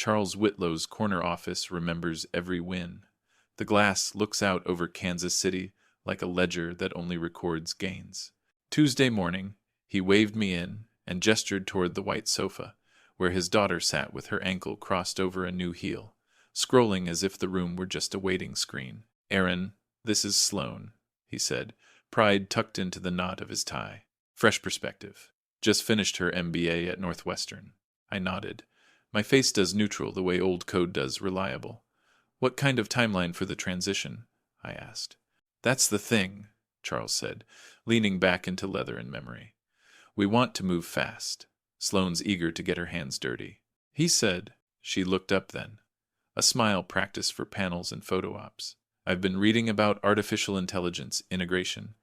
Charles Whitlow's corner office remembers every win. The glass looks out over Kansas City like a ledger that only records gains. Tuesday morning, he waved me in and gestured toward the white sofa, where his daughter sat with her ankle crossed over a new heel, scrolling as if the room were just a waiting screen. "Aaron, this is Sloan," he said, pride tucked into the knot of his tie. "Fresh perspective. Just finished her MBA at Northwestern." I nodded. My face does neutral the way old code does reliable. "What kind of timeline for the transition?" I asked. "That's the thing," Charles said, leaning back into leather and memory. "We want to move fast." Sloane's eager to get her hands dirty. He said. She looked up then. A smile practiced for panels and photo ops. "I've been reading about artificial intelligence integration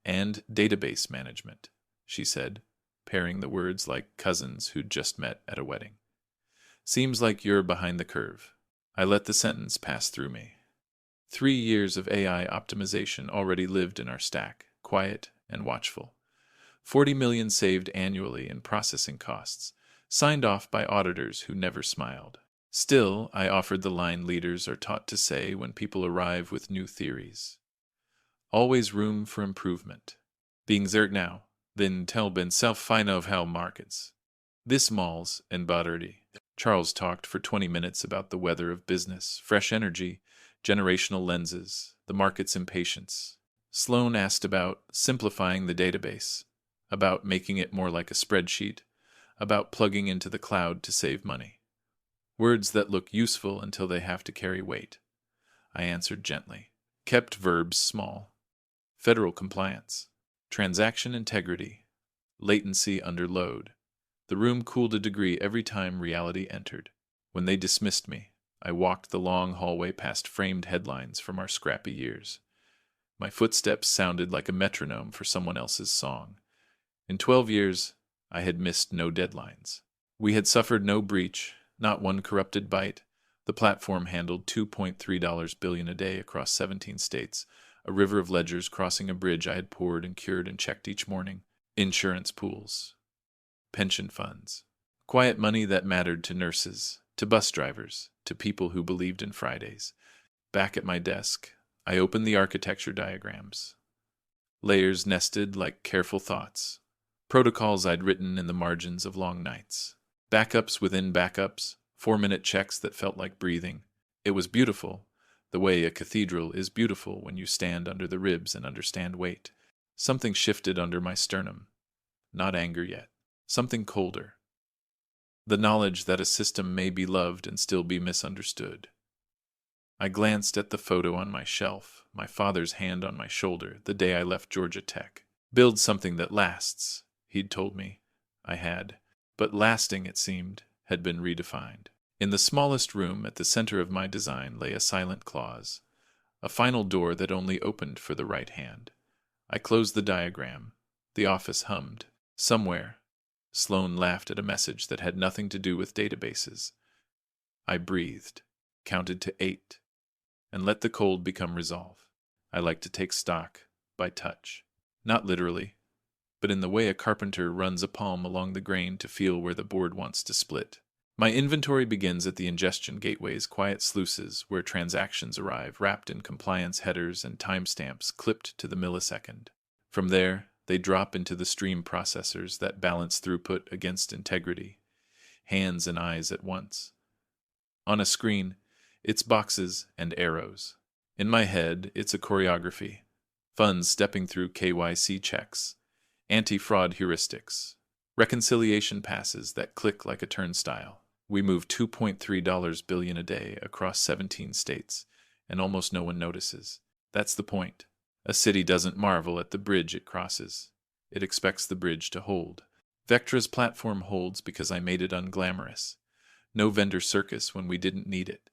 and database management," she said, pairing the words like cousins who'd just met at a wedding. "Seems like you're behind the curve." I let the sentence pass through me. 3 years of AI optimization already lived in our stack, quiet and watchful. 40 million saved annually in processing costs, signed off by auditors who never smiled. Still, I offered the line leaders are taught to say when people arrive with new theories. Always room for improvement. Being zerg now, then tell ben self fine of how markets. This malls and Baderdi. Charles talked for 20 minutes about the weather of business, fresh energy, generational lenses, the market's impatience. Sloan asked about simplifying the database, about making it more like a spreadsheet, about plugging into the cloud to save money. Words that look useful until they have to carry weight. I answered gently. Kept verbs small. Federal compliance. Transaction integrity. Latency under load. The room cooled a degree every time reality entered. When they dismissed me, I walked the long hallway past framed headlines from our scrappy years. My footsteps sounded like a metronome for someone else's song. In 12 years, I had missed no deadlines. We had suffered no breach, not one corrupted byte. The platform handled $2.3 billion a day across 17 states, a river of ledgers crossing a bridge I had poured and cured and checked each morning. Insurance pools. Pension funds. Quiet money that mattered to nurses, to bus drivers, to people who believed in Fridays. Back at my desk, I opened the architecture diagrams. Layers nested like careful thoughts. Protocols I'd written in the margins of long nights. Backups within backups, 4-minute checks that felt like breathing. It was beautiful, the way a cathedral is beautiful when you stand under the ribs and understand weight. Something shifted under my sternum. Not anger yet. Something colder. The knowledge that a system may be loved and still be misunderstood. I glanced at the photo on my shelf, my father's hand on my shoulder, the day I left Georgia Tech. Build something that lasts, he'd told me. I had. But lasting, it seemed, had been redefined. In the smallest room at the center of my design lay a silent clause, a final door that only opened for the right hand. I closed the diagram. The office hummed. Somewhere, Sloan laughed at a message that had nothing to do with databases. I breathed, counted to 8, and let the cold become resolve. I like to take stock by touch. Not literally, but in the way a carpenter runs a palm along the grain to feel where the board wants to split. My inventory begins at the ingestion gateway's quiet sluices where transactions arrive wrapped in compliance headers and timestamps clipped to the millisecond. From there, they drop into the stream processors that balance throughput against integrity, hands and eyes at once. On a screen, it's boxes and arrows. In my head, it's a choreography. Funds stepping through KYC checks, anti-fraud heuristics, reconciliation passes that click like a turnstile. We move $2.3 billion a day across 17 states, and almost no one notices. That's the point. A city doesn't marvel at the bridge it crosses. It expects the bridge to hold. Vectra's platform holds because I made it unglamorous. No vendor circus when we didn't need it.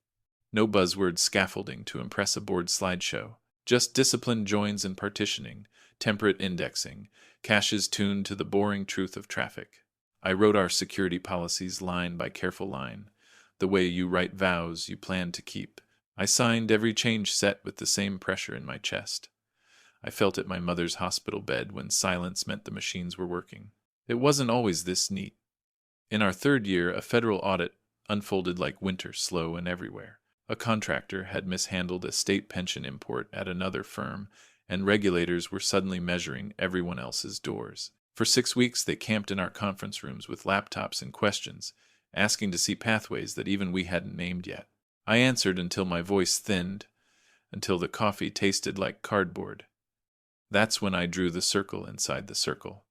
No buzzword scaffolding to impress a board slideshow. Just disciplined joins and partitioning, temperate indexing, caches tuned to the boring truth of traffic. I wrote our security policies line by careful line, the way you write vows you plan to keep. I signed every change set with the same pressure in my chest. I felt at my mother's hospital bed when silence meant the machines were working. It wasn't always this neat. In our third year, a federal audit unfolded like winter, slow and everywhere. A contractor had mishandled a state pension import at another firm, and regulators were suddenly measuring everyone else's doors. For 6 weeks, they camped in our conference rooms with laptops and questions, asking to see pathways that even we hadn't named yet. I answered until my voice thinned, until the coffee tasted like cardboard. That's when I drew the circle inside the circle.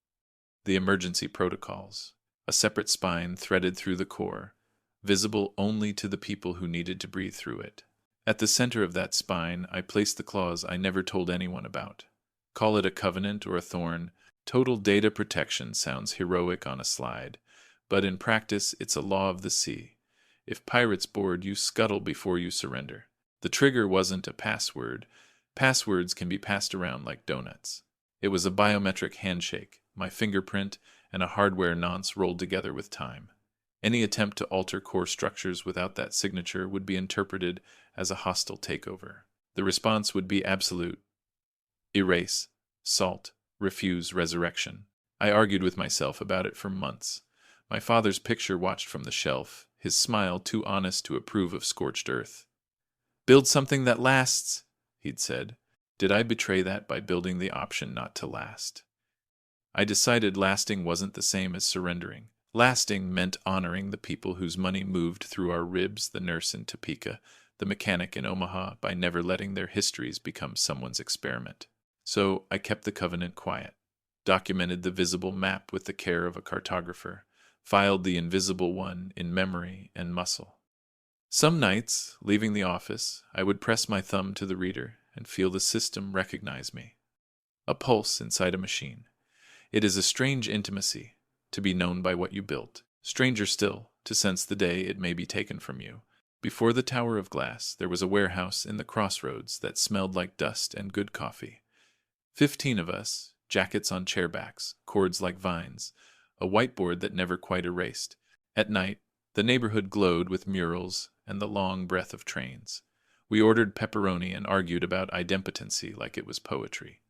The emergency protocols, a separate spine threaded through the core, visible only to the people who needed to breathe through it. At the center of that spine, I placed the clause I never told anyone about. Call it a covenant or a thorn, total data protection sounds heroic on a slide, but in practice it's a law of the sea. If pirates board, you scuttle before you surrender. The trigger wasn't a password. Passwords can be passed around like donuts. It was a biometric handshake, my fingerprint, and a hardware nonce rolled together with time. Any attempt to alter core structures without that signature would be interpreted as a hostile takeover. The response would be absolute. Erase, salt, refuse resurrection. I argued with myself about it for months. My father's picture watched from the shelf, his smile too honest to approve of scorched earth. Build something that lasts, he'd said. Did I betray that by building the option not to last? I decided lasting wasn't the same as surrendering. Lasting meant honoring the people whose money moved through our ribs, the nurse in Topeka, the mechanic in Omaha, by never letting their histories become someone's experiment. So I kept the covenant quiet, documented the visible map with the care of a cartographer, filed the invisible one in memory and muscle. Some nights, leaving the office, I would press my thumb to the reader and feel the system recognize me. A pulse inside a machine. It is a strange intimacy, to be known by what you built. Stranger still, to sense the day it may be taken from you. Before the tower of glass, there was a warehouse in the crossroads that smelled like dust and good coffee. 15 of us, jackets on chairbacks, cords like vines, a whiteboard that never quite erased. At night, the neighborhood glowed with murals and the long breath of trains. We ordered pepperoni and argued about idempotency like it was poetry.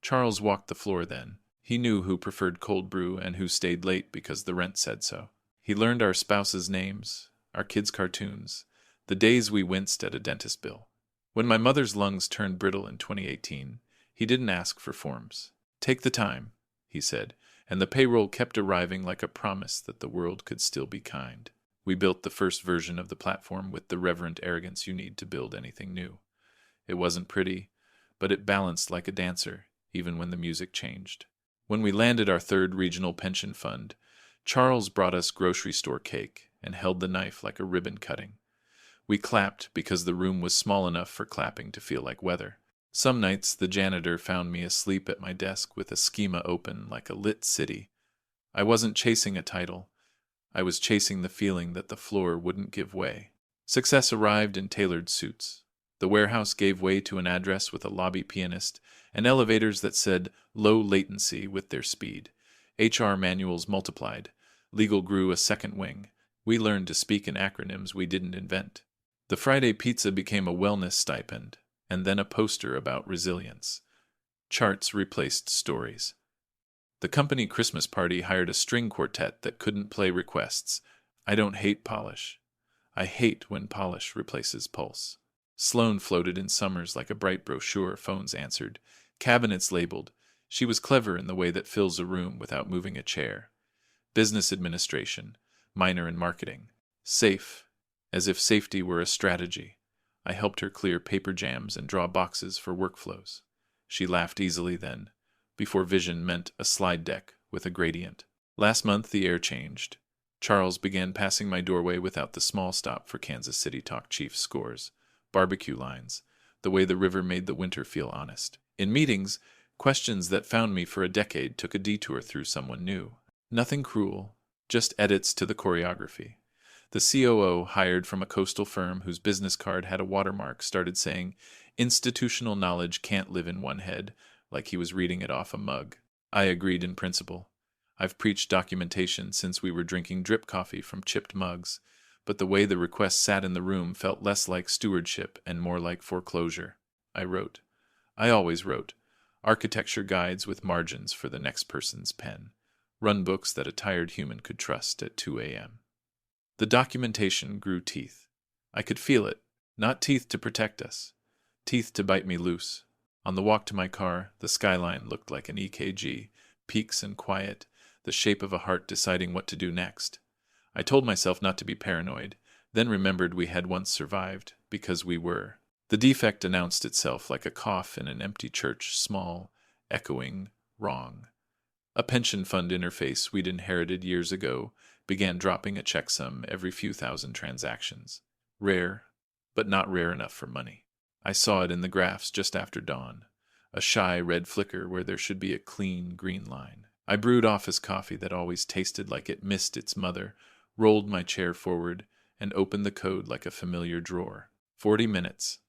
Charles walked the floor then. He knew who preferred cold brew and who stayed late because the rent said so. He learned our spouses' names, our kids' cartoons, the days we winced at a dentist bill. When my mother's lungs turned brittle in 2018, he didn't ask for forms. Take the time, he said, and the payroll kept arriving like a promise that the world could still be kind. We built the first version of the platform with the reverent arrogance you need to build anything new. It wasn't pretty, but it balanced like a dancer, even when the music changed. When we landed our third regional pension fund, Charles brought us grocery store cake and held the knife like a ribbon cutting. We clapped because the room was small enough for clapping to feel like weather. Some nights the janitor found me asleep at my desk with a schema open like a lit city. I wasn't chasing a title. I was chasing the feeling that the floor wouldn't give way. Success arrived in tailored suits. The warehouse gave way to an address with a lobby pianist and elevators that said low latency with their speed. HR manuals multiplied. Legal grew a second wing. We learned to speak in acronyms we didn't invent. The Friday pizza became a wellness stipend, and then a poster about resilience. Charts replaced stories. The company Christmas party hired a string quartet that couldn't play requests. I don't hate polish. I hate when polish replaces pulse. Sloan floated in summers like a bright brochure, phones answered. Cabinets labeled. She was clever in the way that fills a room without moving a chair. Business administration, minor in marketing. Safe, as if safety were a strategy. I helped her clear paper jams and draw boxes for workflows. She laughed easily then, before vision meant a slide deck with a gradient. Last month the air changed. Charles began passing my doorway without the small stop for Kansas City Talk Chiefs scores, barbecue lines, the way the river made the winter feel honest. In meetings, questions that found me for a decade took a detour through someone new. Nothing cruel, just edits to the choreography. The COO, hired from a coastal firm whose business card had a watermark, started saying, "Institutional knowledge can't live in one head," like he was reading it off a mug. I agreed in principle. I've preached documentation since we were drinking drip coffee from chipped mugs, but the way the request sat in the room felt less like stewardship and more like foreclosure. I wrote. I always wrote. Architecture guides with margins for the next person's pen. Run books that a tired human could trust at 2 a.m. The documentation grew teeth. I could feel it. Not teeth to protect us. Teeth to bite me loose. On the walk to my car, the skyline looked like an EKG, peaks and quiet, the shape of a heart deciding what to do next. I told myself not to be paranoid, then remembered we had once survived, because we were. The defect announced itself like a cough in an empty church, small, echoing, wrong. A pension fund interface we'd inherited years ago began dropping a checksum every few thousand transactions. Rare, but not rare enough for money. I saw it in the graphs just after dawn, a shy red flicker where there should be a clean green line. I brewed office coffee that always tasted like it missed its mother, rolled my chair forward, and opened the code like a familiar drawer. 40 minutes.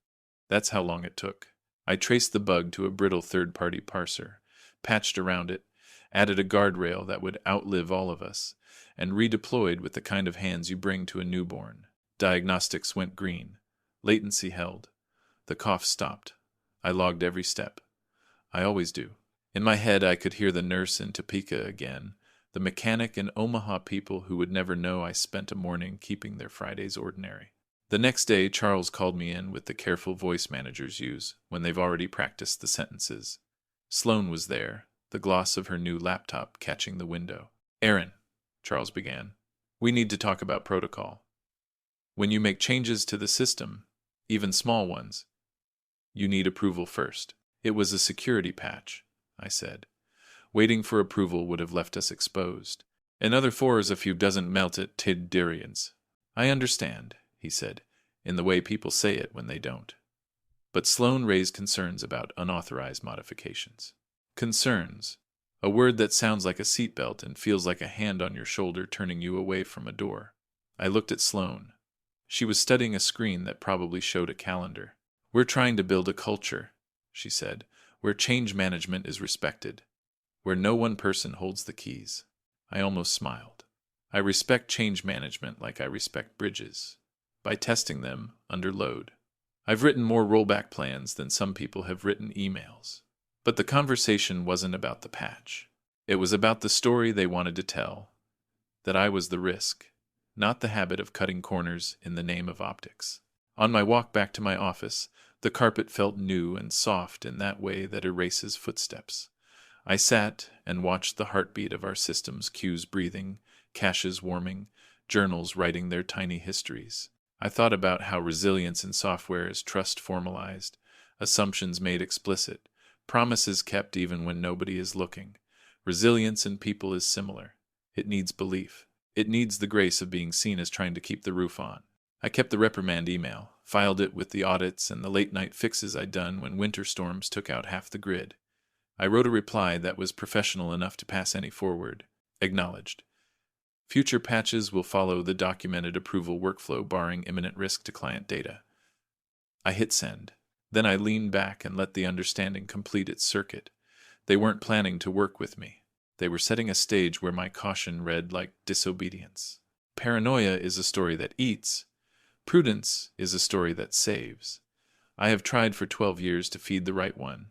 That's how long it took. I traced the bug to a brittle third-party parser, patched around it, added a guardrail that would outlive all of us, and redeployed with the kind of hands you bring to a newborn. Diagnostics went green. Latency held. The cough stopped. I logged every step. I always do. In my head, I could hear the nurse in Topeka again, the mechanic and Omaha people who would never know I spent a morning keeping their Fridays ordinary. The next day, Charles called me in with the careful voice managers use when they've already practiced the sentences. Sloan was there, the gloss of her new laptop catching the window. "Aaron," Charles began, "we need to talk about protocol. When you make changes to the system, even small ones, you need approval first." "It was a security patch," I said. "Waiting for approval would have left us exposed. Another 4 is a few dozen melted Tidirians." "I understand," he said, in the way people say it when they don't. But Sloan raised concerns about unauthorized modifications. Concerns. A word that sounds like a seatbelt and feels like a hand on your shoulder turning you away from a door. I looked at Sloan. She was studying a screen that probably showed a calendar. "We're trying to build a culture," she said, "where change management is respected, where no one person holds the keys." I almost smiled. I respect change management like I respect bridges, by testing them under load. I've written more rollback plans than some people have written emails. But the conversation wasn't about the patch. It was about the story they wanted to tell, that I was the risk, not the habit of cutting corners in the name of optics. On my walk back to my office, the carpet felt new and soft in that way that erases footsteps. I sat and watched the heartbeat of our systems, queues breathing, caches warming, journals writing their tiny histories. I thought about how resilience in software is trust formalized, assumptions made explicit, promises kept even when nobody is looking. Resilience in people is similar. It needs belief. It needs the grace of being seen as trying to keep the roof on. I kept the reprimand email, filed it with the audits and the late-night fixes I'd done when winter storms took out half the grid. I wrote a reply that was professional enough to pass any forward. Acknowledged. Future patches will follow the documented approval workflow barring imminent risk to client data. I hit send. Then I leaned back and let the understanding complete its circuit. They weren't planning to work with me. They were setting a stage where my caution read like disobedience. Paranoia is a story that eats. Prudence is a story that saves. I have tried for 12 years to feed the right one.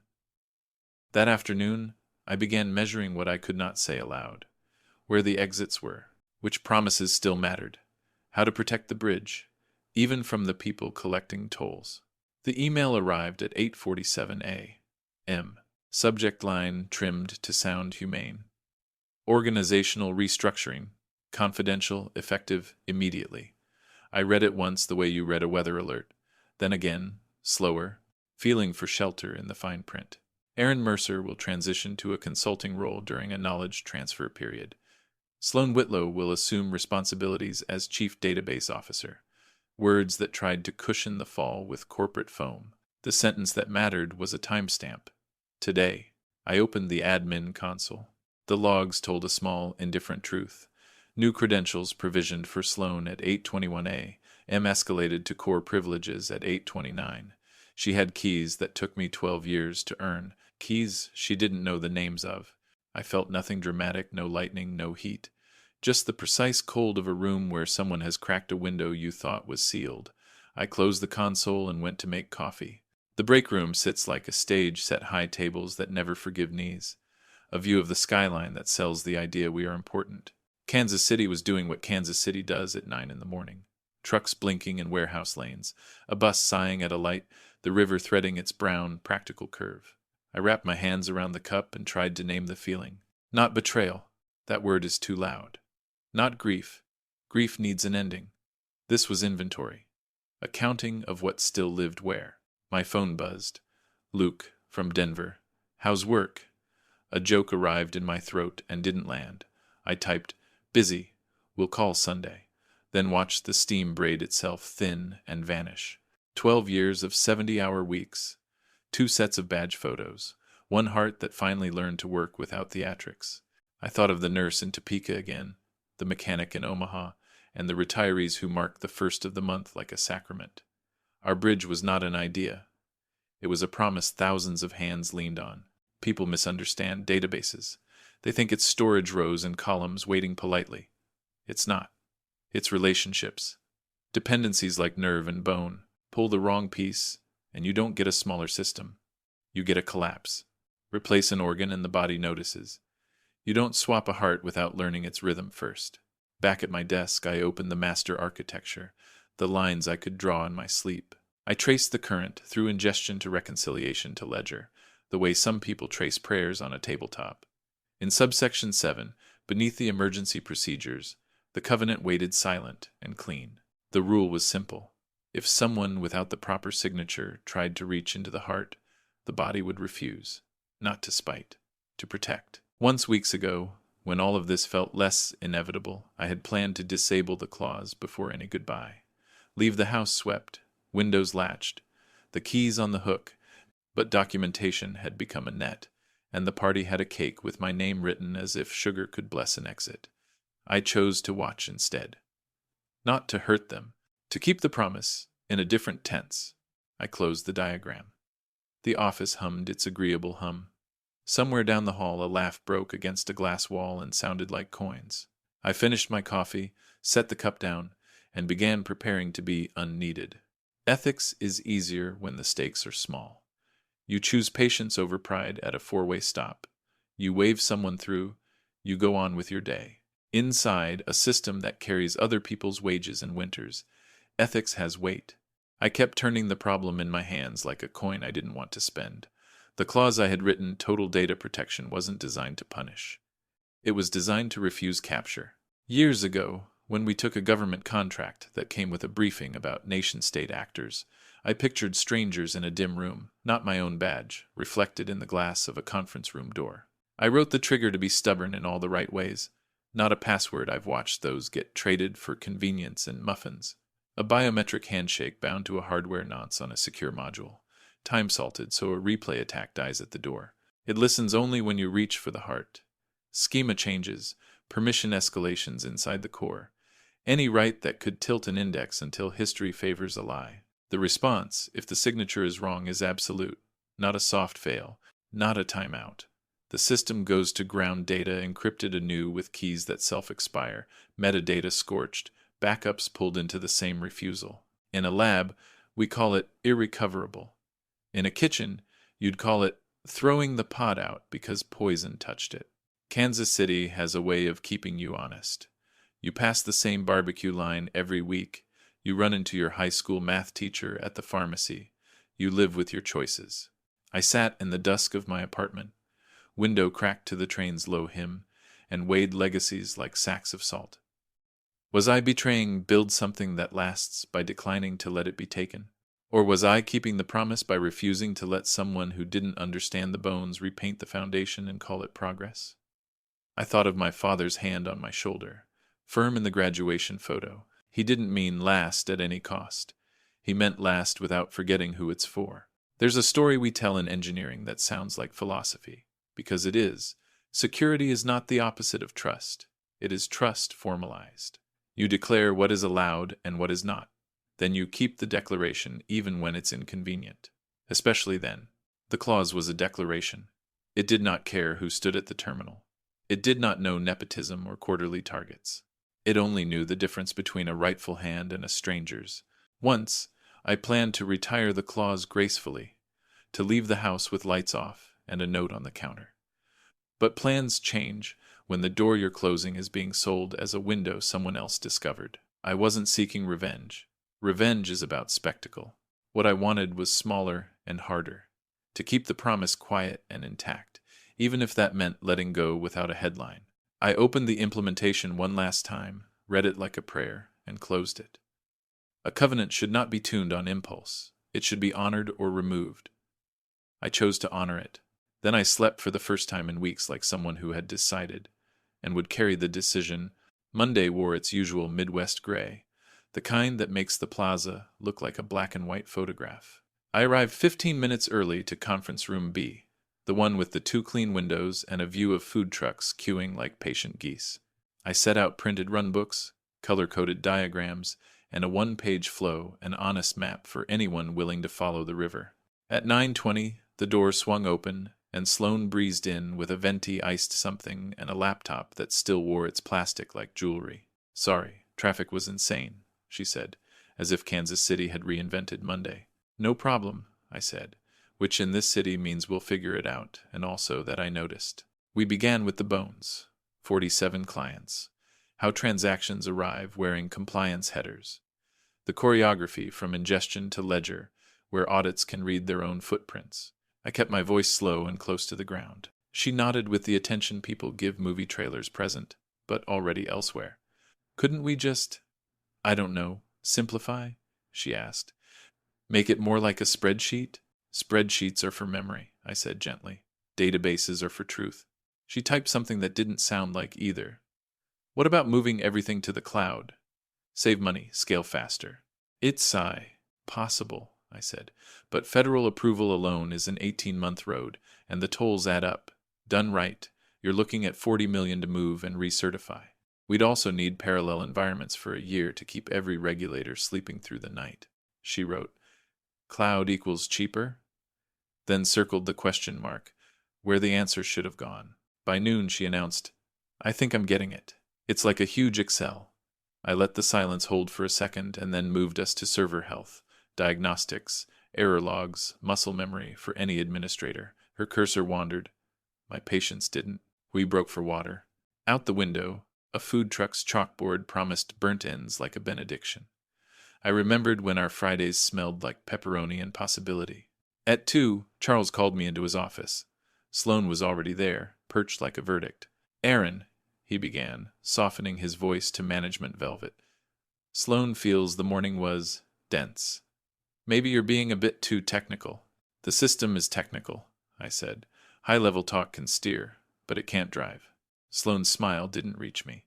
That afternoon, I began measuring what I could not say aloud, where the exits were, which promises still mattered, how to protect the bridge, even from the people collecting tolls. The email arrived at 8:47 a.m. Subject line trimmed to sound humane. Organizational restructuring. Confidential, effective, immediately. I read it once the way you read a weather alert, then again, slower, feeling for shelter in the fine print. Aaron Mercer will transition to a consulting role during a knowledge transfer period. Sloan Whitlow will assume responsibilities as Chief Database Officer. Words that tried to cushion the fall with corporate foam. The sentence that mattered was a timestamp. Today. I opened the admin console. The logs told a small, indifferent truth. New credentials provisioned for Sloan at 8:21 a.m. escalated to core privileges at 8:29. She had keys that took me 12 years to earn. Keys she didn't know the names of. I felt nothing dramatic, no lightning, no heat. Just the precise cold of a room where someone has cracked a window you thought was sealed. I closed the console and went to make coffee. The break room sits like a stage set high tables that never forgive knees. A view of the skyline that sells the idea we are important. Kansas City was doing what Kansas City does at 9 in the morning. Trucks blinking in warehouse lanes, a bus sighing at a light, the river threading its brown, practical curve. I wrapped my hands around the cup and tried to name the feeling. Not betrayal. That word is too loud. Not grief. Grief needs an ending. This was inventory. A counting of what still lived where. My phone buzzed. Luke, from Denver. How's work? A joke arrived in my throat and didn't land. I typed, busy. We'll call Sunday. Then watched the steam braid itself thin and vanish. 12 years of 70-hour weeks. 2 sets of badge photos. 1 heart that finally learned to work without theatrics. I thought of the nurse in Topeka again, the mechanic in Omaha, and the retirees who marked the first of the month like a sacrament. Our bridge was not an idea. It was a promise thousands of hands leaned on. People misunderstand databases. They think it's storage rows and columns waiting politely. It's not. It's relationships. Dependencies like nerve and bone. Pull the wrong piece, and you don't get a smaller system. You get a collapse. Replace an organ and the body notices. You don't swap a heart without learning its rhythm first. Back at my desk, I opened the master architecture, the lines I could draw in my sleep. I traced the current through ingestion to reconciliation to ledger, the way some people trace prayers on a tabletop. In subsection 7, beneath the emergency procedures, the covenant waited silent and clean. The rule was simple. If someone without the proper signature tried to reach into the heart, the body would refuse, not to spite, to protect. Once weeks ago, when all of this felt less inevitable, I had planned to disable the clause before any goodbye. Leave the house swept, windows latched, the keys on the hook, but documentation had become a net, and the party had a cake with my name written as if sugar could bless an exit. I chose to watch instead. Not to hurt them, to keep the promise in a different tense. I closed the diagram. The office hummed its agreeable hum. Somewhere down the hall a laugh broke against a glass wall and sounded like coins. I finished my coffee, set the cup down, and began preparing to be unneeded. Ethics is easier when the stakes are small. You choose patience over pride at a 4-way stop. You wave someone through, you go on with your day. Inside a system that carries other people's wages and winters, ethics has weight. I kept turning the problem in my hands like a coin I didn't want to spend. The clause I had written, total data protection, wasn't designed to punish. It was designed to refuse capture. Years ago, when we took a government contract that came with a briefing about nation-state actors, I pictured strangers in a dim room, not my own badge, reflected in the glass of a conference room door. I wrote the trigger to be stubborn in all the right ways, not a password I've watched those get traded for convenience and muffins. A biometric handshake bound to a hardware nonce on a secure module. Time-salted so a replay attack dies at the door. It listens only when you reach for the heart. Schema changes, permission escalations inside the core. Any write that could tilt an index until history favors a lie. The response, if the signature is wrong, is absolute. Not a soft fail, not a timeout. The system goes to ground data encrypted anew with keys that self-expire, metadata scorched, backups pulled into the same refusal. In a lab, we call it irrecoverable. In a kitchen, you'd call it throwing the pot out because poison touched it. Kansas City has a way of keeping you honest. You pass the same barbecue line every week. You run into your high school math teacher at the pharmacy. You live with your choices. I sat in the dusk of my apartment, window cracked to the train's low hymn, and weighed legacies like sacks of salt. Was I betraying build something that lasts by declining to let it be taken? Or was I keeping the promise by refusing to let someone who didn't understand the bones repaint the foundation and call it progress? I thought of my father's hand on my shoulder, firm in the graduation photo. He didn't mean last at any cost. He meant last without forgetting who it's for. There's a story we tell in engineering that sounds like philosophy, because it is. Security is not the opposite of trust. It is trust formalized. You declare what is allowed and what is not. Then you keep the declaration even when it's inconvenient. Especially then. The clause was a declaration. It did not care who stood at the terminal. It did not know nepotism or quarterly targets. It only knew the difference between a rightful hand and a stranger's. Once, I planned to retire the clause gracefully, to leave the house with lights off and a note on the counter. But plans change when the door you're closing is being sold as a window someone else discovered. I wasn't seeking revenge. Revenge is about spectacle. What I wanted was smaller and harder, to keep the promise quiet and intact, even if that meant letting go without a headline. I opened the implementation one last time, read it like a prayer, and closed it. A covenant should not be tuned on impulse. It should be honored or removed. I chose to honor it. Then I slept for the first time in weeks like someone who had decided, and would carry the decision. Monday wore its usual Midwest gray, the kind that makes the plaza look like a black and white photograph. I arrived 15 minutes early to conference room B, the one with the 2 clean windows and a view of food trucks queuing like patient geese. I set out printed runbooks, color-coded diagrams, and a 1-page flow, an honest map for anyone willing to follow the river. At 9:20, the door swung open, and Sloan breezed in with a venti iced something and a laptop that still wore its plastic like jewelry. "Sorry, traffic was insane," she said, as if Kansas City had reinvented Monday. "No problem," I said, which in this city means we'll figure it out, and also that I noticed. We began with the bones. 47 clients. How transactions arrive wearing compliance headers. The choreography from ingestion to ledger, where audits can read their own footprints. I kept my voice slow and close to the ground. She nodded with the attention people give movie trailers present, but already elsewhere. "Couldn't we just, I don't know, simplify?" she asked. "Make it more like a spreadsheet?" "Spreadsheets are for memory," I said gently. "Databases are for truth." She typed something that didn't sound like either. "What about moving everything to the cloud? Save money, scale faster." "It's possible," I said, "but federal approval alone is an 18-month road, and the tolls add up. Done right, you're looking at $40 million to move and recertify. We'd also need parallel environments for a year to keep every regulator sleeping through the night." She wrote, "Cloud equals cheaper?" Then circled the question mark, where the answer should have gone. By noon, she announced, "I think I'm getting it. It's like a huge Excel." I let the silence hold for a second and then moved us to server health, diagnostics, error logs, muscle memory for any administrator. Her cursor wandered. My patience didn't. We broke for water. Out the window, a food truck's chalkboard promised burnt ends like a benediction. I remembered when our Fridays smelled like pepperoni and possibility. At 2, Charles called me into his office. Sloan was already there, perched like a verdict. "Aaron," he began, softening his voice to management velvet. "Sloan feels the morning was dense. Maybe you're being a bit too technical." "The system is technical," I said. "High-level talk can steer, but it can't drive." Sloan's smile didn't reach me.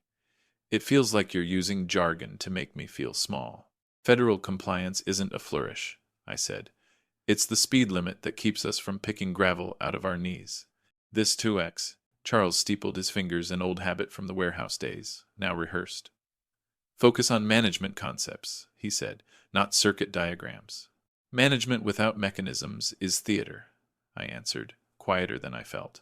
"It feels like you're using jargon to make me feel small." "Federal compliance isn't a flourish," I said. "It's the speed limit that keeps us from picking gravel out of our knees. This 2x, Charles steepled his fingers, an old habit from the warehouse days, now rehearsed. "Focus on management concepts," he said, "not circuit diagrams." "Management without mechanisms is theater," I answered, quieter than I felt.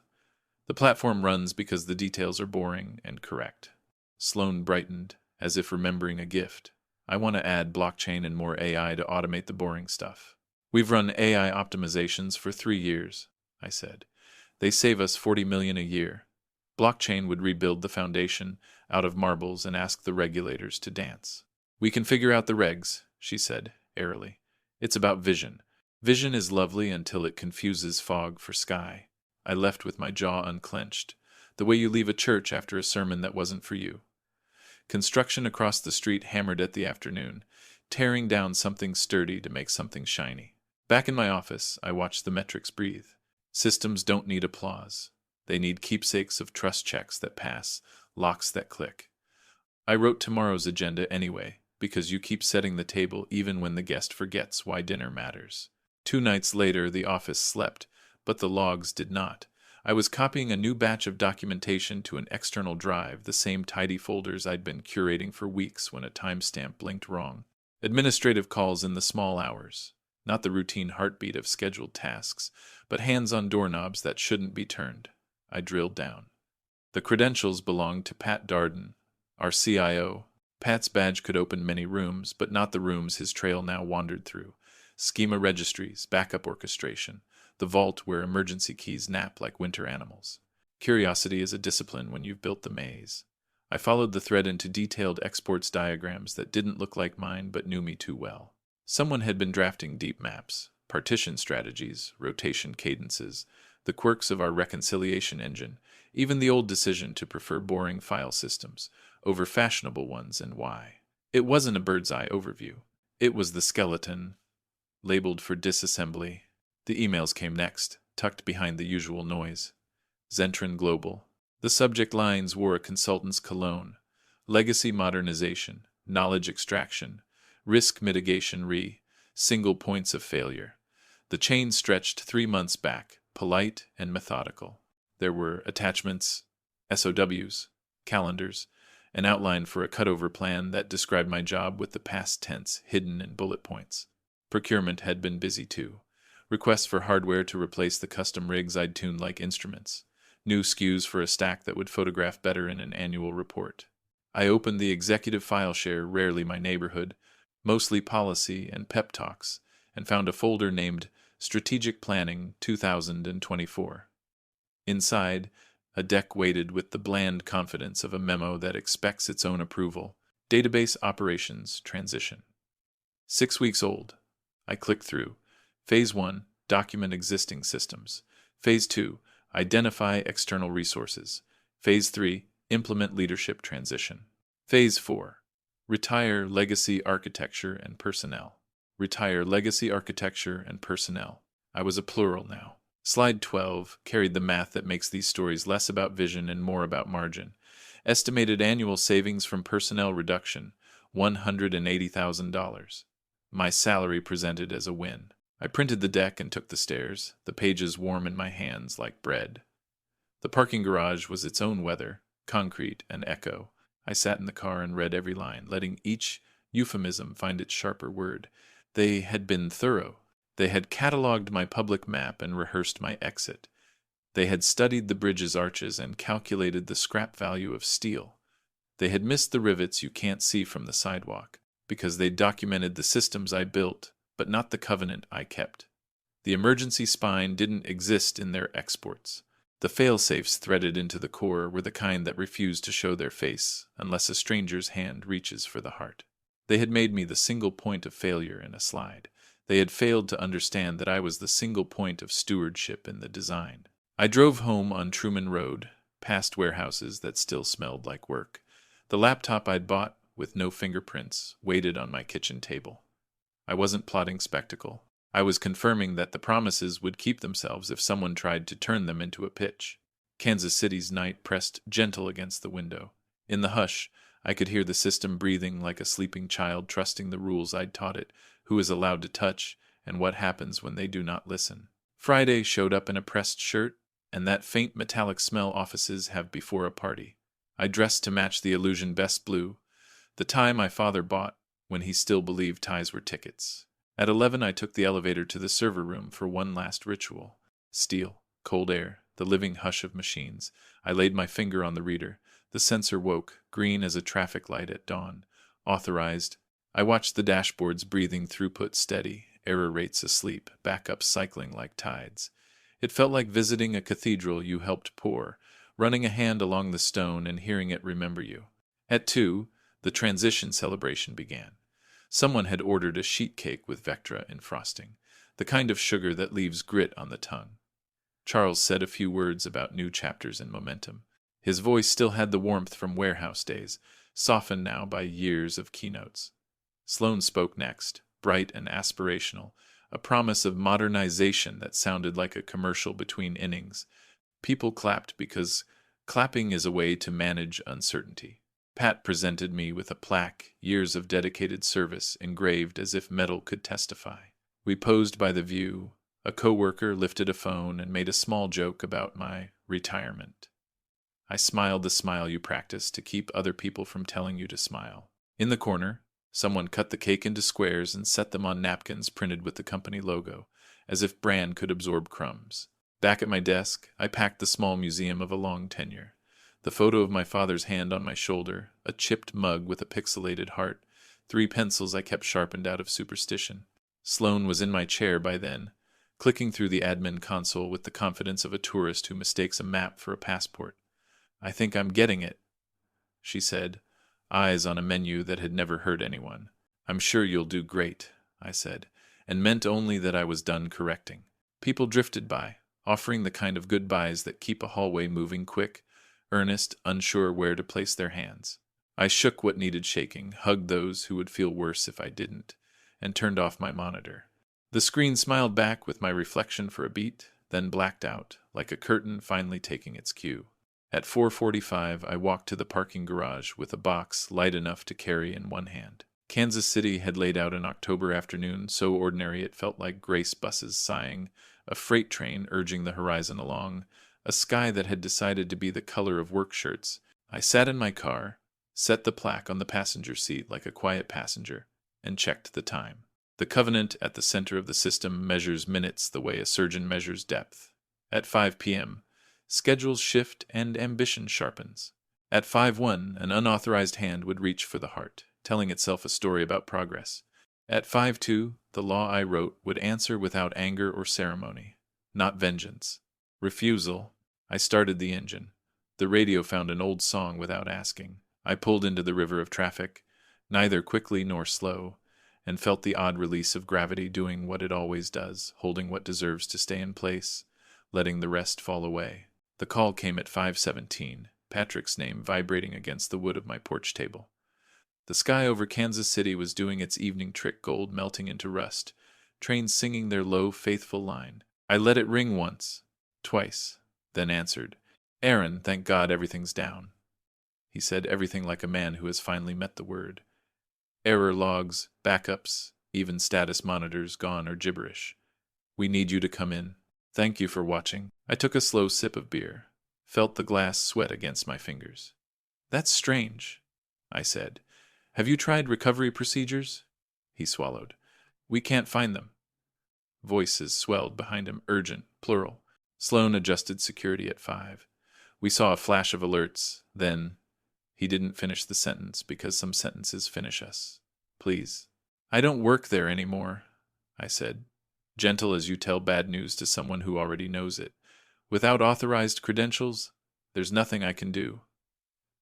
"The platform runs because the details are boring and correct." Sloan brightened, as if remembering a gift. "I want to add blockchain and more AI to automate the boring stuff." "We've run AI optimizations for 3 years," I said. "They save us $40 million a year. Blockchain would rebuild the foundation out of marbles and ask the regulators to dance." "We can figure out the regs," she said, airily. "It's about vision. Vision is lovely until it confuses fog for sky." I left with my jaw unclenched, the way you leave a church after a sermon that wasn't for you. Construction across the street hammered at the afternoon, tearing down something sturdy to make something shiny. Back in my office, I watched the metrics breathe. Systems don't need applause. They need keepsakes of trust checks that pass, locks that click. I wrote tomorrow's agenda anyway, because you keep setting the table even when the guest forgets why dinner matters. 2 nights later, the office slept, but the logs did not. I was copying a new batch of documentation to an external drive, the same tidy folders I'd been curating for weeks when a timestamp blinked wrong. Administrative calls in the small hours. Not the routine heartbeat of scheduled tasks, but hands on doorknobs that shouldn't be turned. I drilled down. The credentials belonged to Pat Darden, our CIO. Pat's badge could open many rooms, but not the rooms his trail now wandered through. Schema registries, backup orchestration, the vault where emergency keys nap like winter animals. Curiosity is a discipline when you've built the maze. I followed the thread into detailed exports diagrams that didn't look like mine but knew me too well. Someone had been drafting deep maps, partition strategies, rotation cadences, the quirks of our reconciliation engine, even the old decision to prefer boring file systems over fashionable ones, and why. It wasn't a bird's eye overview. It was the skeleton, labeled for disassembly. The emails came next, tucked behind the usual noise. Zentron Global. The subject lines wore a consultant's cologne. Legacy modernization, knowledge extraction, risk mitigation single points of failure. The chain stretched 3 months back, polite and methodical. There were attachments, SOWs, calendars, an outline for a cutover plan that described my job with the past tense hidden in bullet points. Procurement had been busy too. Requests for hardware to replace the custom rigs I'd tuned like instruments. New SKUs for a stack that would photograph better in an annual report. I opened the executive file share, rarely my neighborhood, mostly policy and pep talks, and found a folder named Strategic Planning 2024. Inside, a deck weighted with the bland confidence of a memo that expects its own approval. Database Operations Transition. 6 weeks old. I clicked through. Phase 1, Document Existing Systems. Phase 2, Identify External Resources. Phase 3, Implement Leadership Transition. Phase 4, Retire Legacy Architecture and Personnel. Retire Legacy Architecture and Personnel. I was a plural now. Slide 12 carried the math that makes these stories less about vision and more about margin. Estimated annual savings from personnel reduction, $180,000. My salary presented as a win. I printed the deck and took the stairs, the pages warm in my hands like bread. The parking garage was its own weather, concrete and echo. I sat in the car and read every line, letting each euphemism find its sharper word. They had been thorough. They had catalogued my public map and rehearsed my exit. They had studied the bridge's arches and calculated the scrap value of steel. They had missed the rivets you can't see from the sidewalk, because they documented the systems I built, but not the covenant I kept. The emergency spine didn't exist in their exports. The fail-safes threaded into the core were the kind that refused to show their face unless a stranger's hand reaches for the heart. They had made me the single point of failure in a slide. They had failed to understand that I was the single point of stewardship in the design. I drove home on Truman Road, past warehouses that still smelled like work. The laptop I'd bought, with no fingerprints, waited on my kitchen table. I wasn't plotting spectacle. I was confirming that the promises would keep themselves if someone tried to turn them into a pitch. Kansas City's night pressed gentle against the window. In the hush, I could hear the system breathing like a sleeping child, trusting the rules I'd taught it, who is allowed to touch, and what happens when they do not listen. Friday showed up in a pressed shirt, and that faint metallic smell offices have before a party. I dressed to match the illusion best blue, the tie my father bought when he still believed ties were tickets. At 11 I took the elevator to the server room for one last ritual. Steel, cold air, the living hush of machines. I laid my finger on the reader. The sensor woke, green as a traffic light at dawn. Authorized. I watched the dashboards breathing throughput steady, error rates asleep, backups cycling like tides. It felt like visiting a cathedral you helped pour, running a hand along the stone and hearing it remember you. At 2, the transition celebration began. Someone had ordered a sheet cake with Vectra in frosting, the kind of sugar that leaves grit on the tongue. Charles said a few words about new chapters and momentum. His voice still had the warmth from warehouse days, softened now by years of keynotes. Sloan spoke next, bright and aspirational, a promise of modernization that sounded like a commercial between innings. People clapped because clapping is a way to manage uncertainty. Pat presented me with a plaque, years of dedicated service, engraved as if metal could testify. We posed by the view. A coworker lifted a phone and made a small joke about my retirement. I smiled the smile you practice to keep other people from telling you to smile. In the corner, someone cut the cake into squares and set them on napkins printed with the company logo, as if bran could absorb crumbs. Back at my desk, I packed the small museum of a long tenure. The photo of my father's hand on my shoulder, a chipped mug with a pixelated heart, 3 pencils I kept sharpened out of superstition. Sloan was in my chair by then, clicking through the admin console with the confidence of a tourist who mistakes a map for a passport. "I think I'm getting it," she said, eyes on a menu that had never hurt anyone. "I'm sure you'll do great," I said, and meant only that I was done correcting. People drifted by, offering the kind of goodbyes that keep a hallway moving quick, earnest, unsure where to place their hands. I shook what needed shaking, hugged those who would feel worse if I didn't, and turned off my monitor. The screen smiled back with my reflection for a beat, then blacked out, like a curtain finally taking its cue. At 4:45, I walked to the parking garage with a box light enough to carry in one hand. Kansas City had laid out an October afternoon so ordinary it felt like grace buses sighing, a freight train urging the horizon along, a sky that had decided to be the color of work shirts. I sat in my car, set the plaque on the passenger seat like a quiet passenger, and checked the time. The covenant at the center of the system measures minutes the way a surgeon measures depth. At 5 p.m., schedules shift and ambition sharpens. At 5:01, an unauthorized hand would reach for the heart, telling itself a story about progress. At 5:02, the law I wrote would answer without anger or ceremony, not vengeance. Refusal. I started the engine. The radio found an old song without asking. I pulled into the river of traffic, neither quickly nor slow, and felt the odd release of gravity doing what it always does, holding what deserves to stay in place, letting the rest fall away. The call came at 5:17, Patrick's name vibrating against the wood of my porch table. The sky over Kansas City was doing its evening trick, gold melting into rust, trains singing their low, faithful line. I let it ring once, twice, then answered. "Aaron, thank God everything's down." He said everything like a man who has finally met the word. Error logs, backups, even status monitors gone or gibberish. "We need you to come in. Thank you for watching." I took a slow sip of beer, felt the glass sweat against my fingers. "That's strange," I said. "Have you tried recovery procedures?" He swallowed. "We can't find them." Voices swelled behind him, urgent, plural. Sloan adjusted security at 5. We saw a flash of alerts, then... He didn't finish the sentence because some sentences finish us. "Please." "I don't work there anymore," I said, gentle as you tell bad news to someone who already knows it. "Without authorized credentials, there's nothing I can do."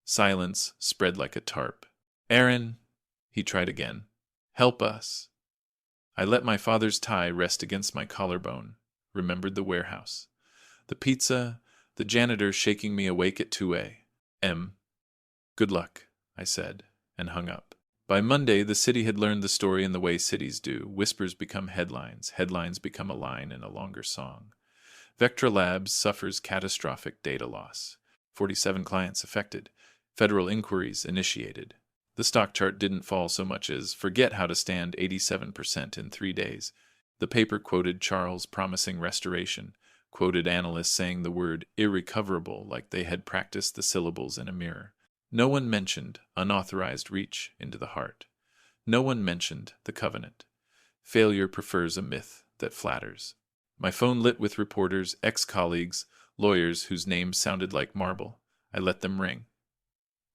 Silence spread like a tarp. "Aaron," he tried again, "help us." I let my father's tie rest against my collarbone, remembered the warehouse. The pizza, the janitor shaking me awake at 2 a.m. "Good luck," I said, and hung up. By Monday, the city had learned the story in the way cities do. Whispers become headlines. Headlines become a line in a longer song. Vectra Labs suffers catastrophic data loss. 47 clients affected. Federal inquiries initiated. The stock chart didn't fall so much as forget how to stand 87% in 3 days. The paper quoted Charles promising restoration, quoted analysts saying the word irrecoverable like they had practiced the syllables in a mirror. No one mentioned unauthorized reach into the heart. No one mentioned the covenant. Failure prefers a myth that flatters. My phone lit with reporters, ex-colleagues, lawyers whose names sounded like marble. I let them ring.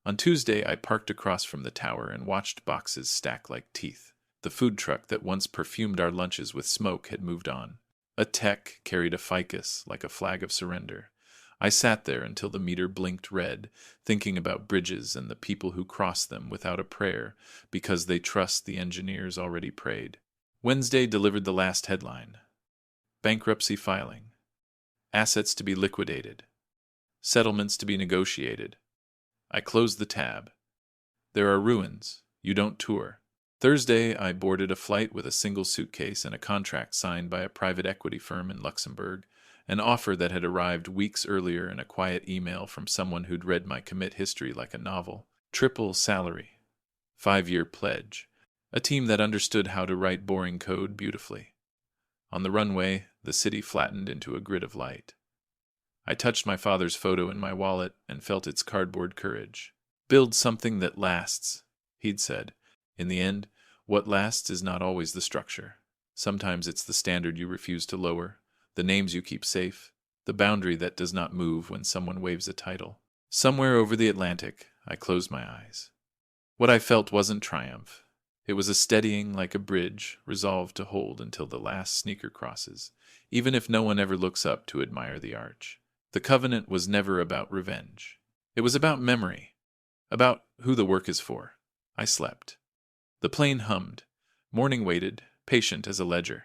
On Tuesday, I parked across from the tower and watched boxes stack like teeth. The food truck that once perfumed our lunches with smoke had moved on. A tech carried a ficus like a flag of surrender. I sat there until the meter blinked red, thinking about bridges and the people who cross them without a prayer because they trust the engineers already prayed. Wednesday delivered the last headline. Bankruptcy filing. Assets to be liquidated. Settlements to be negotiated. I closed the tab. There are ruins. You don't tour. Thursday, I boarded a flight with a single suitcase and a contract signed by a private equity firm in Luxembourg, an offer that had arrived weeks earlier in a quiet email from someone who'd read my commit history like a novel. Triple salary. 5-year pledge. A team that understood how to write boring code beautifully. On the runway, the city flattened into a grid of light. I touched my father's photo in my wallet and felt its cardboard courage. "Build something that lasts," he'd said. In the end, what lasts is not always the structure. Sometimes it's the standard you refuse to lower, the names you keep safe, the boundary that does not move when someone waves a title. Somewhere over the Atlantic, I closed my eyes. What I felt wasn't triumph. It was a steadying like a bridge, resolved to hold until the last sneaker crosses, even if no one ever looks up to admire the arch. The covenant was never about revenge. It was about memory, about who the work is for. I slept. The plane hummed. Morning waited, patient as a ledger.